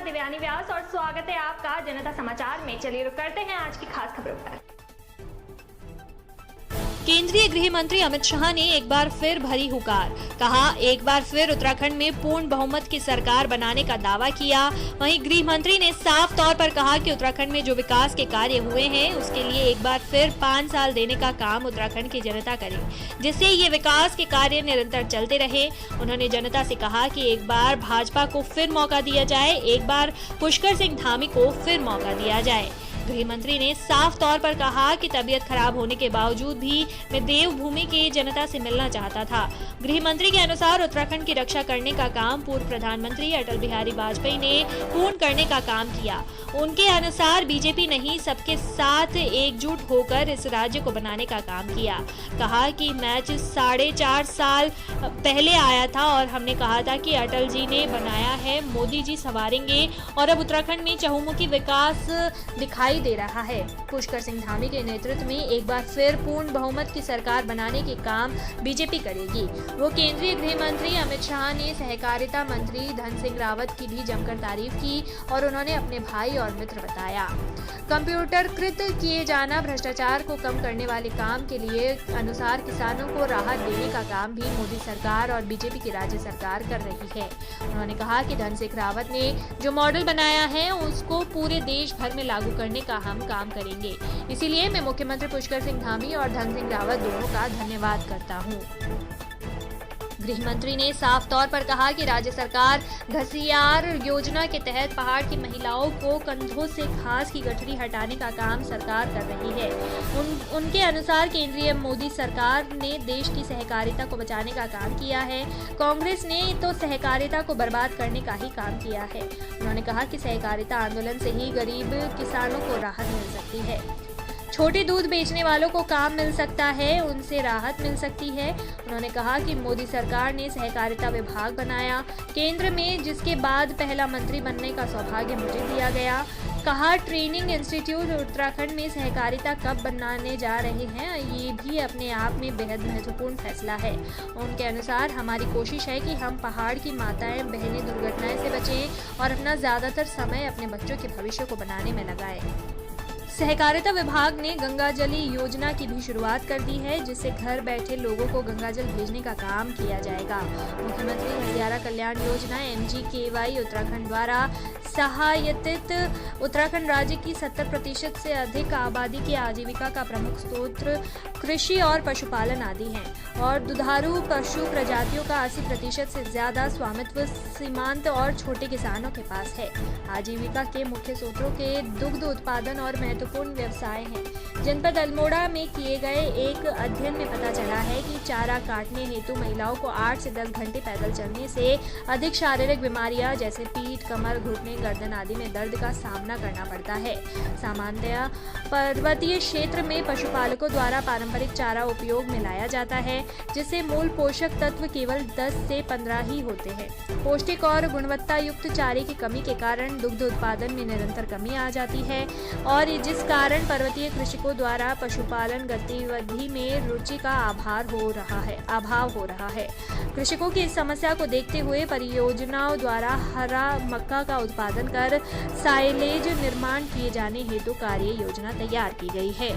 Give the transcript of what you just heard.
दिव्यानी व्यास और स्वागत है आपका जनता समाचार में। चलिए रुक करते हैं आज की खास खबरों पर। केंद्रीय गृह मंत्री अमित शाह ने एक बार फिर भरी हुंकार, कहा एक बार फिर उत्तराखंड में पूर्ण बहुमत की सरकार बनाने का दावा किया। वहीं गृह मंत्री ने साफ तौर पर कहा कि उत्तराखंड में जो विकास के कार्य हुए हैं उसके लिए एक बार फिर 5 साल देने का काम उत्तराखंड की जनता करे, जिससे ये विकास के कार्य निरंतर चलते रहे। उन्होंने जनता से कहा कि एक बार भाजपा को फिर मौका दिया जाए, एक बार पुष्कर सिंह धामी को फिर मौका दिया जाए। गृह मंत्री ने साफ तौर पर कहा कि तबीयत खराब होने के बावजूद भी मैं देवभूमि की जनता से मिलना चाहता था। गृह मंत्री के अनुसार उत्तराखंड की रक्षा करने का काम पूर्व प्रधानमंत्री अटल बिहारी वाजपेयी ने पूर्ण करने का काम किया। उनके अनुसार बीजेपी नहीं, सबके साथ एकजुट होकर इस राज्य को बनाने का काम किया। कहा कि मैच 4.5 साल पहले आया था और हमने कहा था कि अटल जी ने बनाया है, मोदी जी संवारेंगे और अब उत्तराखंड में चहुमुखी विकास दिखाई दे रहा है। पुष्कर सिंह धामी के नेतृत्व में एक बार फिर पूर्ण बहुमत की सरकार बनाने के काम बीजेपी करेगी। वो केंद्रीय गृह मंत्री अमित शाह ने सहकारिता मंत्री धन सिंह रावत की भी जमकर तारीफ की और उन्होंने अपने भाई और मित्र बताया। कंप्यूटरकृत किए जाना भ्रष्टाचार को कम करने वाले काम के लिए अनुसार किसानों को राहत देने का काम भी मोदी सरकार और बीजेपी की राज्य सरकार कर रही है। उन्होंने कहा कि धन सिंह रावत ने जो मॉडल बनाया है उसको पूरे देश भर में लागू करने का हम काम करेंगे। इसीलिए मैं मुख्यमंत्री पुष्कर सिंह धामी और धन सिंह रावत दोनों का धन्यवाद करता हूँ। गृह मंत्री ने साफ तौर पर कहा कि राज्य सरकार घसियार योजना के तहत पहाड़ की महिलाओं को कंधों से घास की गठरी हटाने का काम सरकार कर रही है। उनके अनुसार केंद्रीय मोदी सरकार ने देश की सहकारिता को बचाने का काम किया है। कांग्रेस ने तो सहकारिता को बर्बाद करने का ही काम किया है। उन्होंने कहा कि सहकारिता आंदोलन से ही गरीब किसानों को राहत मिल सकती है, छोटे दूध बेचने वालों को काम मिल सकता है, उनसे राहत मिल सकती है। उन्होंने कहा कि मोदी सरकार ने सहकारिता विभाग बनाया केंद्र में, जिसके बाद पहला मंत्री बनने का सौभाग्य मुझे दिया गया। कहा ट्रेनिंग इंस्टीट्यूट उत्तराखंड में सहकारिता कब बनाने जा रहे हैं, ये भी अपने आप में बेहद महत्वपूर्ण फैसला है। उनके अनुसार हमारी कोशिश है कि हम पहाड़ की माताएं बहनें दुर्घटनाएं से बचें और अपना ज्यादातर समय अपने बच्चों के भविष्य को बनाने में लगाएं। सहकारिता विभाग ने गंगा जली योजना की भी शुरुआत कर दी है, जिससे घर बैठे लोगों को गंगा जल भेजने का काम किया जाएगा। मुख्यमंत्री हज़ियारा कल्याण योजना MGKY उत्तराखंड द्वारा सहायतित उत्तराखंड राज्य की 70% से अधिक आबादी की आजीविका का प्रमुख स्रोत कृषि और पशुपालन आदि हैं और दुधारू पशु प्रजातियों का 80% से ज्यादा स्वामित्व सीमांत और छोटे किसानों के पास है। आजीविका के मुख्य स्रोतों के दुग्ध उत्पादन और महत्वपूर्ण व्यवसाय हैं। जनपद अल्मोड़ा में किए गए एक अध्ययन में पता चला है कि चारा काटने हेतु महिलाओं को 8 से 10 घंटे पैदल चलने से अधिक शारीरिक बीमारियां जैसे पीठ, कमर, घुटने, गर्दन आदि में दर्द का सामना करना पड़ता है। सामान्यतया पर्वतीय क्षेत्र में पशुपालकों द्वारा पारंपरिक चारा उपयोग में लाया जाता है, जिससे मूल पोषक तत्व केवल 10 से 15 ही होते हैं। पौष्टिक और गुणवत्ता युक्त चारे की कमी के कारण दुग्ध उत्पादन में निरंतर कमी आ जाती है और जिस कारण पर्वतीय कृषकों द्वारा पशुपालन गतिविधि में रुचि का अभाव हो रहा है। कृषकों की इस समस्या को देखते हुए परियोजनाओं द्वारा हरा मक्का का उत्पादन कर साइलेज निर्माण किए जाने हेतु कार्य योजना तैयार की गई है।